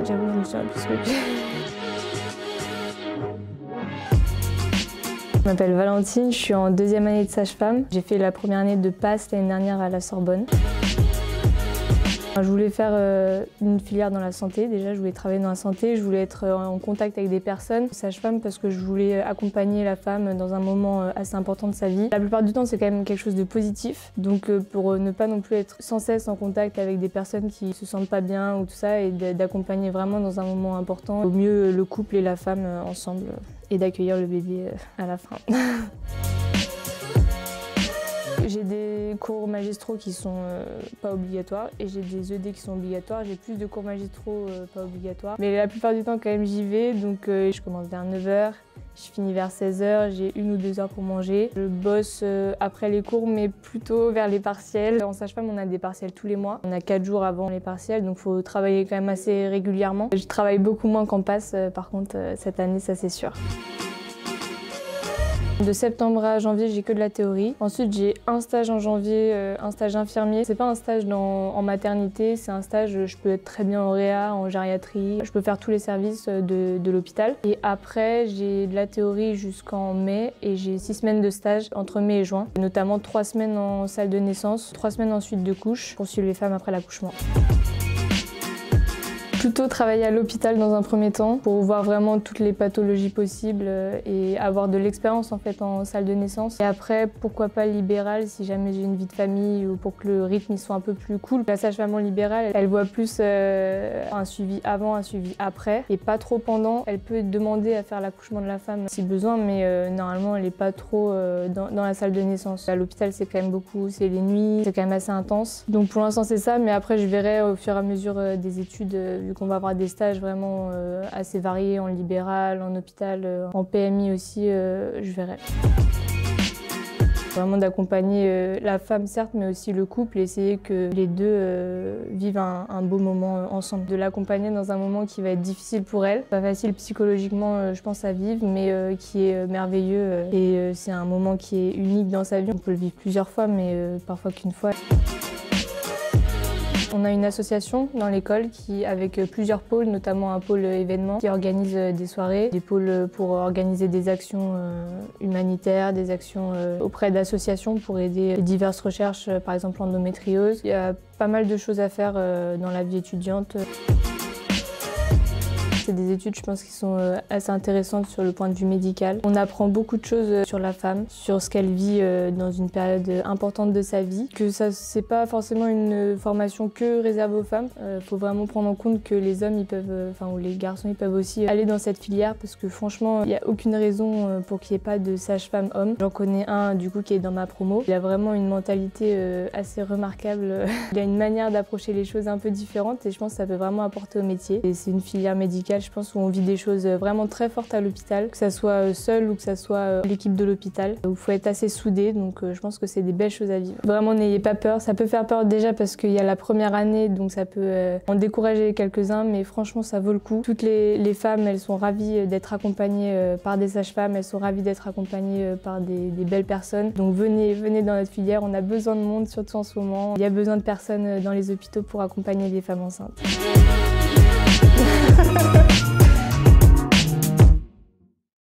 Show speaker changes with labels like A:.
A: J'avoue, je me souviens plus ce que j'ai. Je m'appelle Valentine, je suis en 2e année de sage-femme. J'ai fait la première année de PASS l'année dernière à la Sorbonne. Je voulais faire une filière dans la santé. Déjà, je voulais travailler dans la santé, je voulais être en contact avec des personnes. Sage-femme parce que je voulais accompagner la femme dans un moment assez important de sa vie. La plupart du temps, c'est quand même quelque chose de positif. Donc pour ne pas non plus être sans cesse en contact avec des personnes qui se sentent pas bien ou tout ça, et d'accompagner vraiment dans un moment important, au mieux le couple et la femme ensemble, et d'accueillir le bébé à la fin. J'ai des cours magistraux qui sont pas obligatoires et j'ai des ED qui sont obligatoires. J'ai plus de cours magistraux pas obligatoires. Mais la plupart du temps, quand même, j'y vais. Donc je commence vers 9 h, je finis vers 16 h, j'ai 1 ou 2 heures pour manger. Je bosse après les cours, mais plutôt vers les partiels. En sage-femme, on a des partiels tous les mois. On a 4 jours avant les partiels, donc il faut travailler quand même assez régulièrement. Je travaille beaucoup moins qu'en PASS, par contre, cette année, ça c'est sûr. De septembre à janvier, j'ai que de la théorie. Ensuite, j'ai un stage en janvier, un stage infirmier. C'est pas un stage en maternité, c'est un stage, je peux être très bien en réa, en gériatrie. Je peux faire tous les services de l'hôpital. Et après, j'ai de la théorie jusqu'en mai et j'ai 6 semaines de stage entre mai et juin. Notamment 3 semaines en salle de naissance, 3 semaines ensuite de couche pour suivre les femmes après l'accouchement. Plutôt travailler à l'hôpital dans un premier temps pour voir vraiment toutes les pathologies possibles et avoir de l'expérience en fait en salle de naissance. Et après, pourquoi pas libéral si jamais j'ai une vie de famille ou pour que le rythme soit un peu plus cool. La sage-femme libérale, elle voit plus un suivi avant, un suivi après et pas trop pendant. Elle peut demander à faire l'accouchement de la femme si besoin, mais normalement elle n'est pas trop dans la salle de naissance. À l'hôpital, c'est quand même beaucoup, c'est les nuits, c'est quand même assez intense. Donc pour l'instant c'est ça, mais après je verrai au fur et à mesure des études, vu qu'on va avoir des stages vraiment assez variés en libéral, en hôpital, en PMI aussi, je verrai. Vraiment d'accompagner la femme certes, mais aussi le couple, et essayer que les deux vivent un beau moment ensemble. De l'accompagner dans un moment qui va être difficile pour elle, pas facile psychologiquement je pense à vivre, mais qui est merveilleux et c'est un moment qui est unique dans sa vie. On peut le vivre plusieurs fois, mais parfois qu'une fois. On a une association dans l'école avec plusieurs pôles, notamment un pôle événements qui organise des soirées, des pôles pour organiser des actions humanitaires, des actions auprès d'associations pour aider les diverses recherches, par exemple l'endométriose. Il y a pas mal de choses à faire dans la vie étudiante. C'est des études, je pense, qui sont assez intéressantes sur le point de vue médical. On apprend beaucoup de choses sur la femme, sur ce qu'elle vit dans une période importante de sa vie. Que ça, c'est pas forcément une formation que réservée aux femmes. Faut vraiment prendre en compte que les hommes, ils peuvent, ou les garçons, ils peuvent aussi aller dans cette filière parce que franchement, il n'y a aucune raison pour qu'il n'y ait pas de sage-femme homme. J'en connais un, du coup, qui est dans ma promo. Il a vraiment une mentalité assez remarquable. Il a une manière d'approcher les choses un peu différente et je pense que ça peut vraiment apporter au métier. Et c'est une filière médicale, je pense, où on vit des choses vraiment très fortes à l'hôpital, que ça soit seul ou que ça soit l'équipe de l'hôpital, où il faut être assez soudé, donc je pense que c'est des belles choses à vivre. Vraiment, n'ayez pas peur, ça peut faire peur déjà parce qu'il y a la première année, donc ça peut en décourager quelques-uns, mais franchement, ça vaut le coup. Toutes les femmes, elles sont ravies d'être accompagnées par des sages-femmes, elles sont ravies d'être accompagnées par des belles personnes. Donc venez dans notre filière, on a besoin de monde, surtout en ce moment. Il y a besoin de personnes dans les hôpitaux pour accompagner les femmes enceintes.